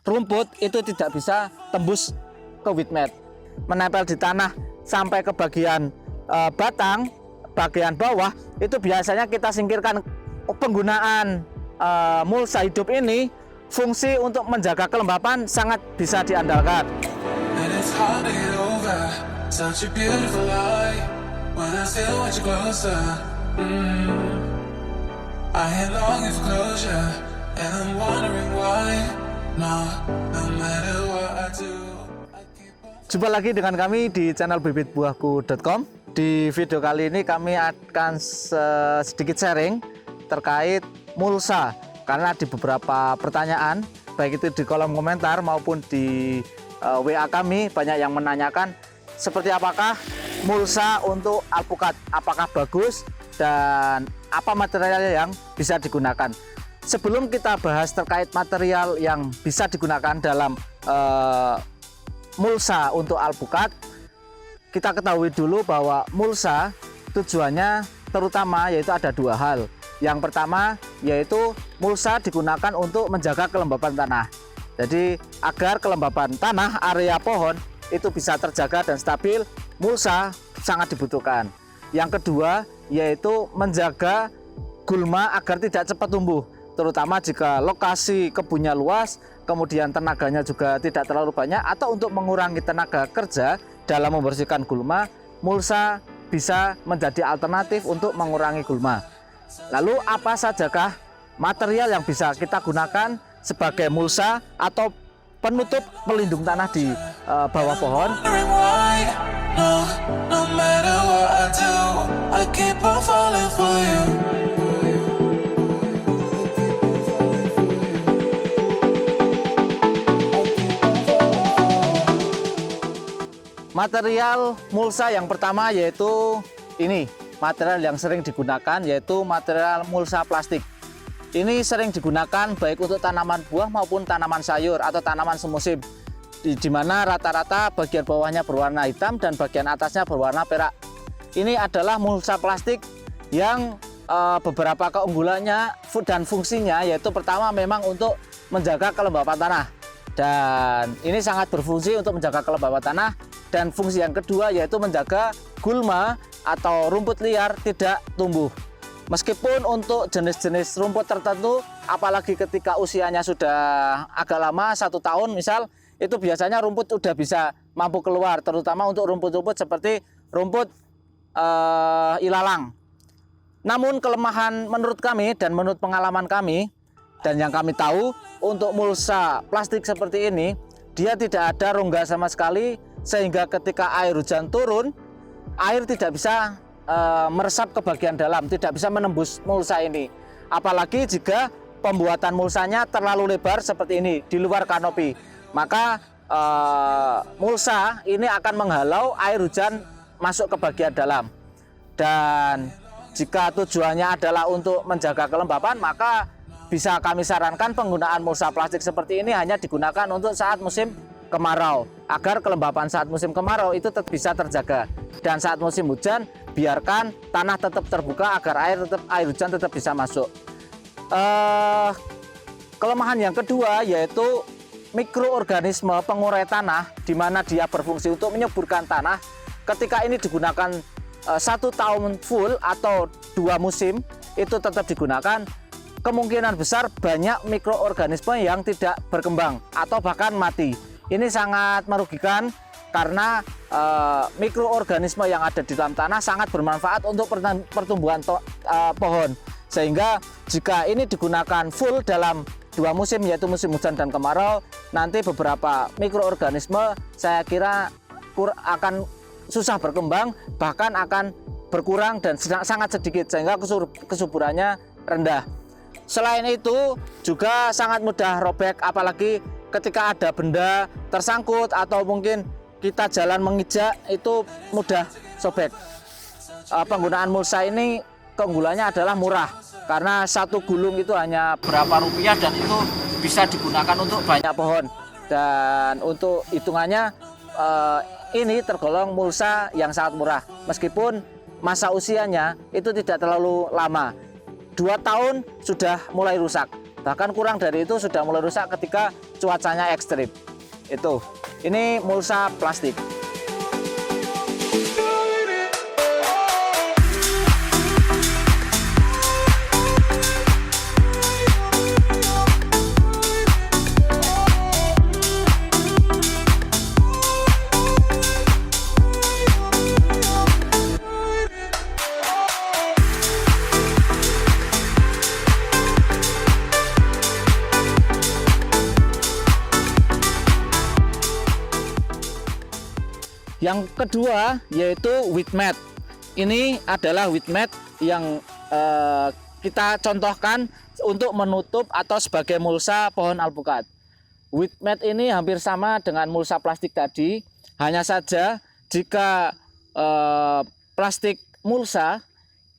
rumput itu tidak bisa tembus ke weed mat, menempel di tanah sampai ke bagian batang, bagian bawah itu biasanya kita singkirkan. Penggunaan mulsa hidup ini fungsi untuk menjaga kelembapan sangat bisa diandalkan. Jumpa lagi dengan kami di channel bibitbuahku.com. Di video kali ini kami akan sedikit sharing terkait mulsa, karena di beberapa pertanyaan baik itu di kolom komentar maupun di WA kami banyak yang menanyakan seperti apakah mulsa untuk alpukat, apakah bagus dan apa material yang bisa digunakan. Sebelum kita bahas terkait material yang bisa digunakan dalam mulsa untuk alpukat, kita ketahui dulu bahwa mulsa tujuannya terutama yaitu ada dua hal. Yang pertama yaitu mulsa digunakan untuk menjaga kelembapan tanah. Jadi agar kelembapan tanah area pohon itu bisa terjaga dan stabil, mulsa sangat dibutuhkan. Yang kedua yaitu menjaga gulma agar tidak cepat tumbuh, terutama jika lokasi kebunnya luas, kemudian tenaganya juga tidak terlalu banyak, atau untuk mengurangi tenaga kerja dalam membersihkan gulma, mulsa bisa menjadi alternatif untuk mengurangi gulma. Lalu apa sajakah material yang bisa kita gunakan sebagai mulsa atau penutup pelindung tanah di bawah pohon? Material mulsa yang pertama yaitu ini. Material yang sering digunakan yaitu material mulsa plastik. Ini sering digunakan baik untuk tanaman buah maupun tanaman sayur atau tanaman semusim, di mana rata-rata bagian bawahnya berwarna hitam dan bagian atasnya berwarna perak. Ini adalah mulsa plastik yang beberapa keunggulannya dan fungsinya yaitu pertama memang untuk menjaga kelembapan tanah, dan ini sangat berfungsi untuk menjaga kelembapan tanah. Dan fungsi yang kedua yaitu menjaga gulma atau rumput liar tidak tumbuh. Meskipun untuk jenis-jenis rumput tertentu, apalagi ketika usianya sudah agak lama, 1 tahun misal, itu biasanya rumput sudah bisa mampu keluar, terutama untuk rumput-rumput seperti rumput ilalang. Namun kelemahan menurut kami dan menurut pengalaman kami dan yang kami tahu, untuk mulsa plastik seperti ini, dia tidak ada rongga sama sekali, sehingga ketika air hujan turun, air tidak bisa meresap ke bagian dalam, tidak bisa menembus mulsa ini. Apalagi jika pembuatan mulsanya terlalu lebar seperti ini di luar kanopi, maka mulsa ini akan menghalau air hujan masuk ke bagian dalam. Dan jika tujuannya adalah untuk menjaga kelembapan, maka bisa kami sarankan penggunaan mulsa plastik seperti ini hanya digunakan untuk saat musim kemarau, agar kelembapan saat musim kemarau itu tetap bisa terjaga, dan saat musim hujan biarkan tanah tetap terbuka agar air hujan tetap bisa masuk. Kelemahan yang kedua yaitu mikroorganisme pengurai tanah, di mana dia berfungsi untuk menyuburkan tanah. Ketika ini digunakan 1 tahun full atau 2 musim itu tetap digunakan, kemungkinan besar banyak mikroorganisme yang tidak berkembang atau bahkan mati. Ini sangat merugikan karena mikroorganisme yang ada di dalam tanah sangat bermanfaat untuk pertumbuhan pohon. Sehingga jika ini digunakan full dalam 2 musim yaitu musim hujan dan kemarau, nanti beberapa mikroorganisme saya kira akan susah berkembang, bahkan akan berkurang dan sangat sedikit, sehingga kesuburannya rendah. Selain itu juga sangat mudah robek, apalagi ketika ada benda tersangkut atau mungkin kita jalan menginjak itu mudah sobek. Penggunaan mulsa ini keunggulannya adalah murah, karena 1 gulung itu hanya berapa rupiah dan itu bisa digunakan untuk banyak pohon. Dan untuk hitungannya ini tergolong mulsa yang sangat murah, meskipun masa usianya itu tidak terlalu lama, 2 tahun sudah mulai rusak. Bahkan kurang dari itu sudah mulai rusak ketika cuacanya ekstrim. Ini mulsa plastik. Yang kedua yaitu wheat mat. Ini adalah wheat mat yang kita contohkan untuk menutup atau sebagai mulsa pohon alpukat. Wheat mat ini hampir sama dengan mulsa plastik tadi, hanya saja jika plastik mulsa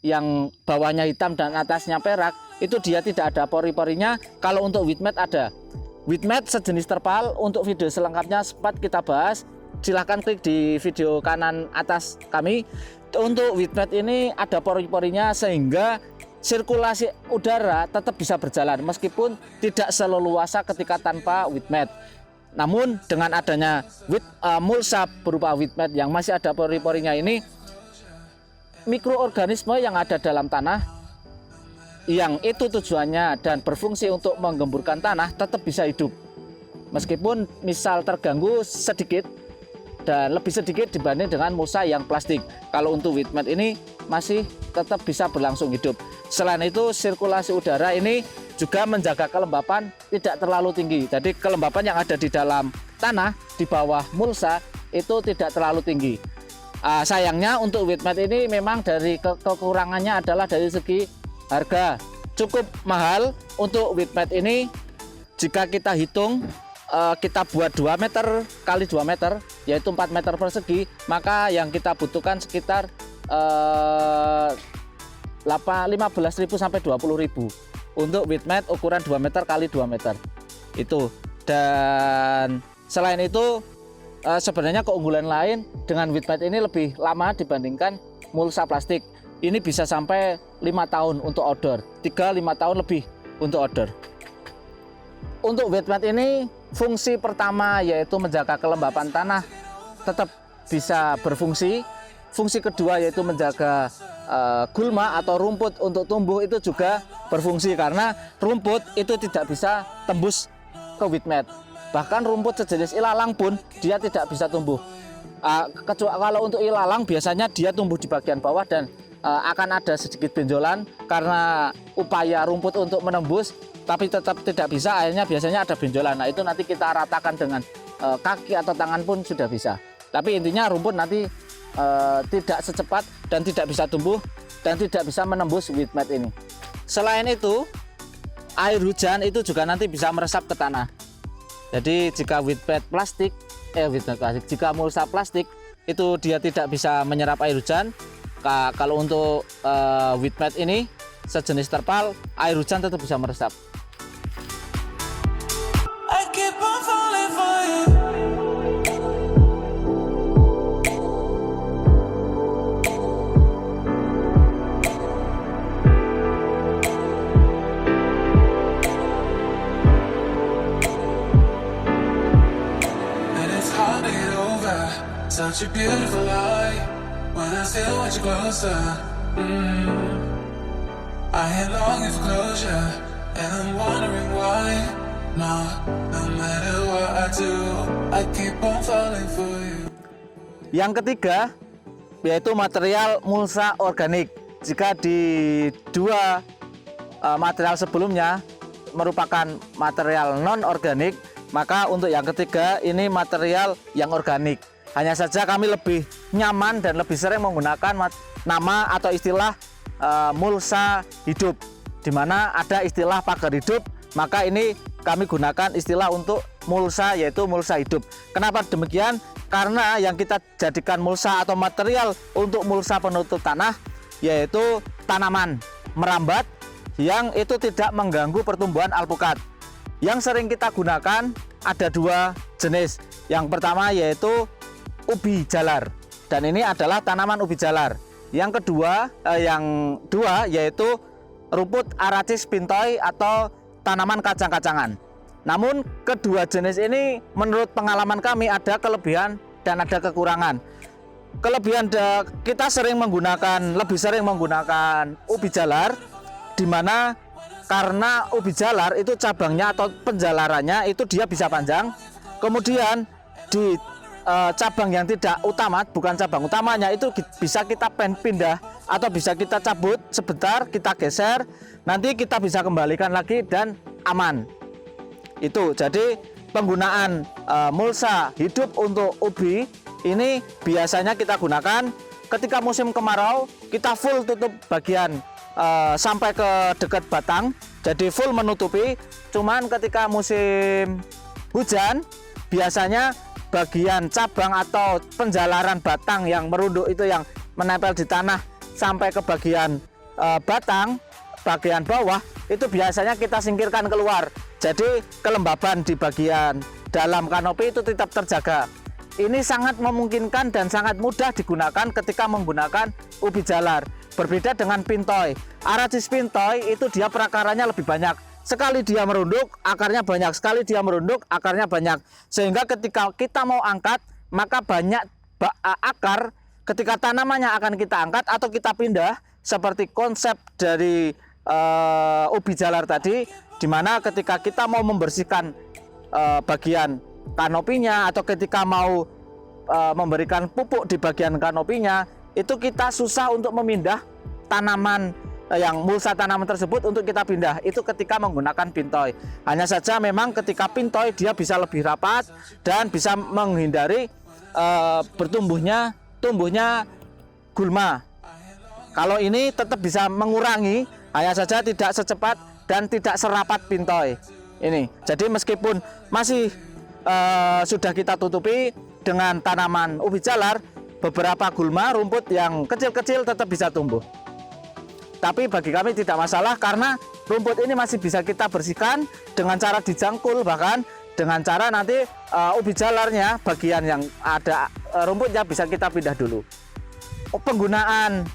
yang bawahnya hitam dan atasnya perak itu dia tidak ada pori-porinya. Kalau untuk wheat mat ada. Wheat mat sejenis terpal. Untuk video selengkapnya sempat kita bahas, silahkan klik di video kanan atas kami. Untuk wheat mat ini ada pori-porinya sehingga sirkulasi udara tetap bisa berjalan meskipun tidak seleluasa ketika tanpa wheat mat. Namun dengan adanya mulsa berupa wheat mat yang masih ada pori-porinya ini, mikroorganisme yang ada dalam tanah yang itu tujuannya dan berfungsi untuk menggemburkan tanah tetap bisa hidup. Meskipun misal terganggu sedikit dan lebih sedikit dibanding dengan mulsa yang plastik. Kalau untuk wheat mat ini masih tetap bisa berlangsung hidup. Selain itu sirkulasi udara ini juga menjaga kelembapan tidak terlalu tinggi. Jadi kelembapan yang ada di dalam tanah di bawah mulsa itu tidak terlalu tinggi. Sayangnya untuk wheat mat ini memang dari kekurangannya adalah dari segi harga. Cukup mahal untuk wheat mat ini. Jika kita hitung kita buat 2 meter kali 2 meter yaitu 4 meter persegi, maka yang kita butuhkan sekitar 15.000 sampai 20.000 untuk wheat mat ukuran 2 meter kali 2 meter itu. Dan selain itu sebenarnya keunggulan lain dengan wheat mat ini lebih lama dibandingkan mulsa plastik. Ini bisa sampai 5 tahun untuk outdoor, 3-5 tahun lebih untuk outdoor. Untuk wheat mat ini fungsi pertama yaitu menjaga kelembapan tanah tetap bisa berfungsi. Fungsi kedua yaitu menjaga gulma atau rumput untuk tumbuh itu juga berfungsi, karena rumput itu tidak bisa tembus ke wheat mat. Bahkan rumput sejenis ilalang pun dia tidak bisa tumbuh. Kecuali kalau untuk ilalang biasanya dia tumbuh di bagian bawah dan akan ada sedikit benjolan karena upaya rumput untuk menembus, tapi tetap tidak bisa, akhirnya biasanya ada benjolan. Nah itu nanti kita ratakan dengan kaki atau tangan pun sudah bisa. Tapi intinya rumput nanti tidak secepat dan tidak bisa tumbuh dan tidak bisa menembus wheat mat ini. Selain itu air hujan itu juga nanti bisa meresap ke tanah. Jadi jika jika mulsa plastik itu dia tidak bisa menyerap air hujan. Kalau untuk wheat mat ini sejenis terpal, air hujan tetap bisa meresap. Such a beautiful light when I still want you closer. I am longing for closure and I'm wondering why. No matter what I do, I keep on falling for you. Yang ketiga yaitu material mulsa organik. Jika di dua material sebelumnya merupakan material non organik, maka untuk yang ketiga ini material yang organik. Hanya saja kami lebih nyaman dan lebih sering menggunakan nama atau istilah mulsa hidup, di mana ada istilah pagar hidup, maka ini kami gunakan istilah untuk mulsa yaitu mulsa hidup. Kenapa demikian? Karena yang kita jadikan mulsa atau material untuk mulsa penutup tanah yaitu tanaman merambat yang itu tidak mengganggu pertumbuhan alpukat. Yang sering kita gunakan ada 2 jenis. Yang pertama yaitu ubi jalar, dan ini adalah tanaman ubi jalar. Yang kedua, yaitu rumput Arachis pintoi atau tanaman kacang-kacangan. Namun kedua jenis ini menurut pengalaman kami ada kelebihan dan ada kekurangan. Kelebihan kita lebih sering menggunakan ubi jalar, di mana karena ubi jalar itu cabangnya atau penjalarannya itu dia bisa panjang. Kemudian di cabang yang tidak utama, bukan cabang utamanya, itu bisa kita pindah atau bisa kita cabut sebentar, kita geser, nanti kita bisa kembalikan lagi dan aman. Itu jadi penggunaan mulsa hidup untuk ubi ini biasanya kita gunakan ketika musim kemarau, kita full tutup bagian sampai ke dekat batang, jadi full menutupi. Cuman ketika musim hujan biasanya bagian cabang atau penjalaran batang yang merunduk itu yang menempel di tanah sampai ke bagian batang, bagian bawah itu biasanya kita singkirkan keluar. Jadi kelembaban di bagian dalam kanopi itu tetap terjaga. Ini sangat memungkinkan dan sangat mudah digunakan ketika menggunakan ubi jalar. Berbeda dengan pintoi. Aracis pintoi itu dia perakarannya lebih banyak. Sekali dia merunduk, akarnya banyak. Sekali dia merunduk, akarnya banyak. Sehingga ketika kita mau angkat, maka banyak akar ketika tanamannya akan kita angkat atau kita pindah, seperti konsep dari ubi jalar tadi, di mana ketika kita mau membersihkan bagian kanopinya atau ketika mau memberikan pupuk di bagian kanopinya, itu kita susah untuk memindah tanaman yang mulsa tanaman tersebut untuk kita pindah, itu ketika menggunakan pintoi. Hanya saja memang ketika pintoi dia bisa lebih rapat dan bisa menghindari tumbuhnya gulma. Kalau ini tetap bisa mengurangi, hanya saja tidak secepat dan tidak serapat pintoi ini. Jadi meskipun masih sudah kita tutupi dengan tanaman ubi jalar, beberapa gulma rumput yang kecil-kecil tetap bisa tumbuh. Tapi bagi kami tidak masalah karena rumput ini masih bisa kita bersihkan dengan cara dijangkul, bahkan dengan cara nanti ubi jalarnya bagian yang ada rumputnya bisa kita pindah dulu. Penggunaan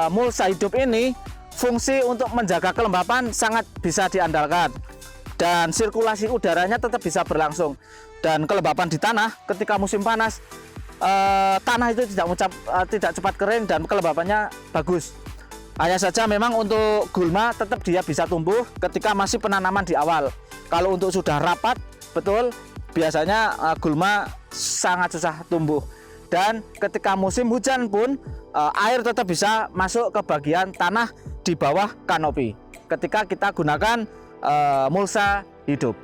mulsa hidup ini fungsi untuk menjaga kelembapan sangat bisa diandalkan dan sirkulasi udaranya tetap bisa berlangsung, dan kelembapan di tanah ketika musim panas tanah itu tidak cepat kering dan kelembapannya bagus. Hanya saja memang untuk gulma tetap dia bisa tumbuh ketika masih penanaman di awal. Kalau untuk sudah rapat betul, biasanya gulma sangat susah tumbuh. Dan ketika musim hujan pun air tetap bisa masuk ke bagian tanah di bawah kanopi ketika kita gunakan mulsa hidup.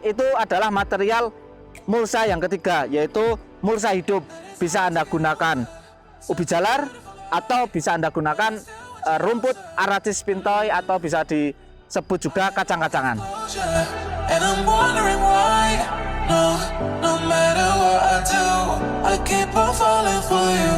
Itu adalah material mulsa yang ketiga, yaitu mulsa hidup. Bisa Anda gunakan ubi jalar atau bisa Anda gunakan rumput Aracis pintoi atau bisa disebut juga kacang-kacangan. And I'm wondering why, no matter what I do, I keep on falling for you.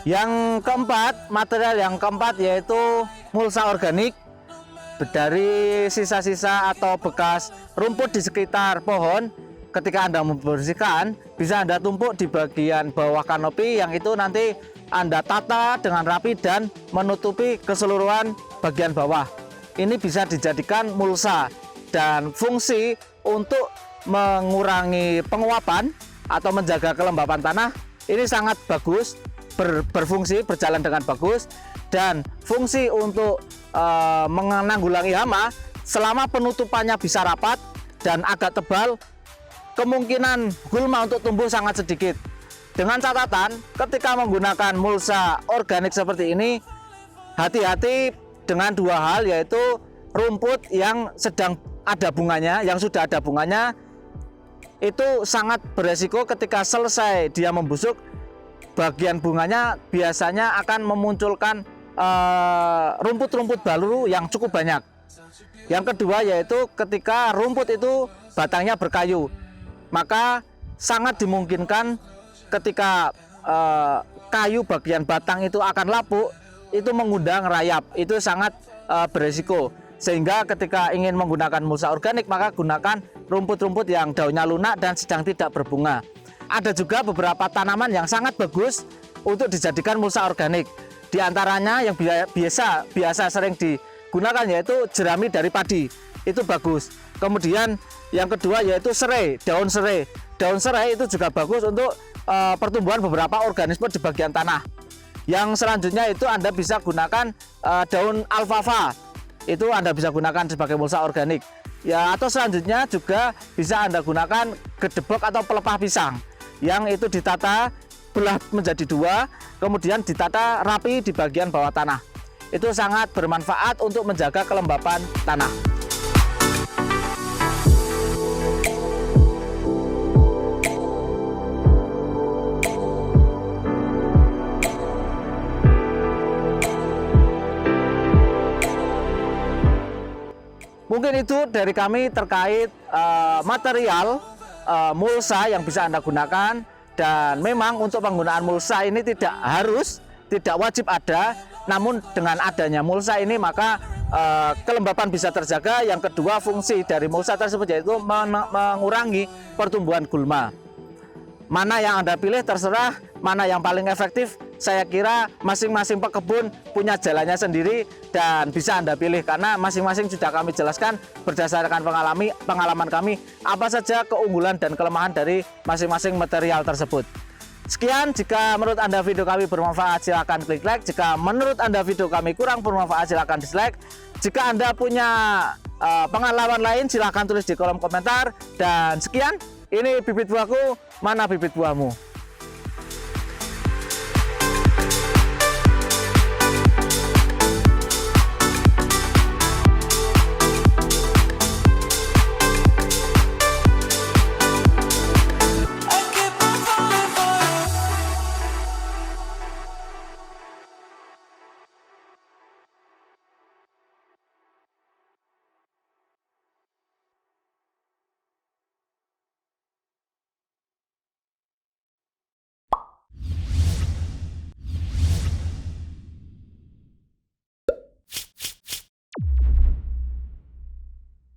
Yang keempat, material yang keempat yaitu mulsa organik. Dari sisa-sisa atau bekas rumput di sekitar pohon, ketika Anda membersihkan, bisa Anda tumpuk di bagian bawah kanopi, yang itu nanti Anda tata dengan rapi dan menutupi keseluruhan bagian bawah. Ini bisa dijadikan mulsa dan fungsi untuk mengurangi penguapan atau menjaga kelembapan tanah. Ini sangat bagus, berfungsi, berjalan dengan bagus, dan fungsi untuk menanggulangi hama. Selama penutupannya bisa rapat dan agak tebal, kemungkinan gulma untuk tumbuh sangat sedikit. Dengan catatan, ketika menggunakan mulsa organik seperti ini, hati-hati dengan dua hal, yaitu rumput yang sedang ada bunganya, yang sudah ada bunganya, itu sangat beresiko ketika selesai dia membusuk, bagian bunganya biasanya akan memunculkan rumput-rumput baru yang cukup banyak. Yang kedua yaitu ketika rumput itu batangnya berkayu, maka sangat dimungkinkan ketika kayu bagian batang itu akan lapuk, itu mengundang rayap, itu sangat beresiko. Sehingga ketika ingin menggunakan mulsa organik, maka gunakan rumput-rumput yang daunnya lunak dan sedang tidak berbunga. Ada juga beberapa tanaman yang sangat bagus untuk dijadikan mulsa organik. Di antaranya yang biasa sering digunakan yaitu jerami dari padi, itu bagus. Kemudian yang kedua yaitu serai, daun serai. Daun serai itu juga bagus untuk pertumbuhan beberapa organisme di bagian tanah. Yang selanjutnya itu Anda bisa gunakan daun alfalfa, itu Anda bisa gunakan sebagai mulsa organik. Ya, atau selanjutnya juga bisa Anda gunakan gedebok atau pelepah pisang, yang itu ditata belah menjadi dua, kemudian ditata rapi di bagian bawah tanah. Itu sangat bermanfaat untuk menjaga kelembapan tanah. Mungkin itu dari kami terkait material mulsa yang bisa Anda gunakan. Dan memang untuk penggunaan mulsa ini tidak wajib ada, namun dengan adanya mulsa ini maka kelembapan bisa terjaga. Yang kedua, fungsi dari mulsa tersebut yaitu mengurangi pertumbuhan gulma. Mana yang Anda pilih terserah, mana yang paling efektif, saya kira masing-masing pekebun punya jalannya sendiri dan bisa Anda pilih, karena masing-masing sudah kami jelaskan berdasarkan pengalaman kami apa saja keunggulan dan kelemahan dari masing-masing material tersebut. Sekian, jika menurut Anda video kami bermanfaat silahkan klik like, jika menurut Anda video kami kurang bermanfaat silahkan dislike. Jika Anda punya pengalaman lain silahkan tulis di kolom komentar. Dan sekian, ini bibit buahku, mana bibit buahmu?